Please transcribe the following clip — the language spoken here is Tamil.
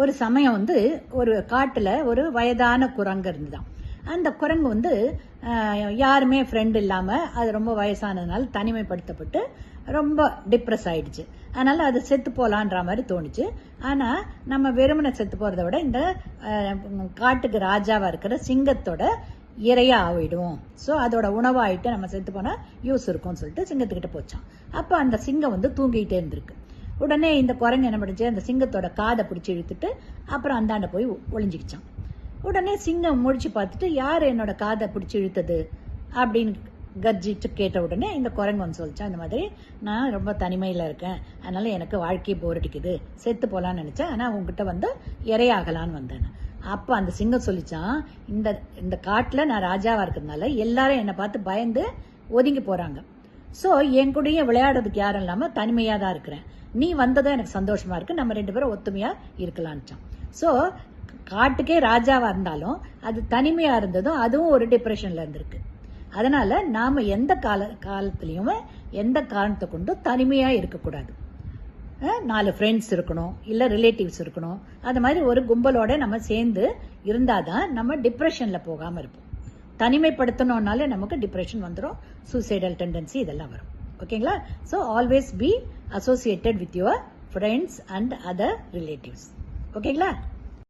ஒரு சமயம் வந்து ஒரு காட்டுல ஒரு வயதான குரங்கு இருந்துதான். அந்த குரங்கு வந்து யாருமே ஃப்ரெண்ட் இல்லாம அது ரொம்ப வயசானதுனால தனிமைப்படுத்தப்பட்டு ரொம்ப டிப்ரெஸ் ஆயிடுச்சு. அதனால அது செத்து போலான்ற மாதிரி தோணுச்சு. ஆனா நம்ம வெறுமனை செத்து போறதை விட இந்த காட்டுக்கு ராஜாவா இருக்கிற சிங்கத்தோட இறையா ஆகிடும். ஸோ அதோட உணவாயிட்டு நம்ம செத்து போனா யூஸ் இருக்கும்னு சொல்லிட்டு சிங்கத்துக்கிட்ட போச்சான். அப்ப அந்த சிங்கம் வந்து தூங்கிட்டே இருந்திருக்கு. உடனே இந்த குரங்கு என்ன பண்ணுச்சு, அந்த சிங்கத்தோட காதை பிடிச்சி இழுத்துட்டு அப்புறம் அந்தாண்ட போய் ஒளிஞ்சிக்கிச்சான். உடனே சிங்கம் முடிச்சு பார்த்துட்டு யார் என்னோட காதை பிடிச்சி இழுத்தது அப்படின்னு கர்ஜிச்சு கேட்ட உடனே இந்த குரங்கு வந்து சொல்லிச்சான், இந்த மாதிரி நான் ரொம்ப தனிமையில் இருக்கேன், அதனால எனக்கு வாழ்க்கையை போர் அடிக்குது, செத்து போலான்னு நினைச்சேன், ஆனால் உங்ககிட்ட வந்து இரையாகலான்னு வந்தேன். அப்போ அந்த சிங்கம் சொல்லிச்சான், இந்த இந்த காட்டில் நான் ராஜாவா இருக்கிறதுனால எல்லாரும் என்னை பார்த்து பயந்து ஒதுங்கி போறாங்க. ஸோ என் கூடயே விளையாடுறதுக்கு யாரும் இல்லாமல் தனிமையாக தான் இருக்கிறேன். நீ வந்ததும் எனக்கு சந்தோஷமா இருக்கு, நம்ம 2 பேரும் ஒத்துமையா இருக்கலான்ச்சான். ஸோ காட்டுக்கே ராஜாவா இருந்தாலும் அது தனிமையா இருந்ததும் அதுவும் ஒரு டிப்ரெஷன்ல இருந்திருக்கு. அதனால நாம எந்த காலத்திலயுமே எந்த காரணத்தை கொண்டும் தனிமையா இருக்கக்கூடாது. 4 ஃப்ரெண்ட்ஸ் இருக்கணும், இல்ல ரிலேட்டிவ்ஸ் இருக்கணும். அது மாதிரி ஒரு கும்பலோட நம்ம சேர்ந்து இருந்தாதான் நம்ம டிப்ரெஷன்ல போகாம இருப்போம். தனிமைப்படுத்தணும்னாலே நமக்கு டிப்ரெஷன் வந்துடும், சூசைடல் டெண்டன்சி இதெல்லாம் வரும். ஓகேங்களா? So always be associated with your friends and other relatives. ஓகேங்களா?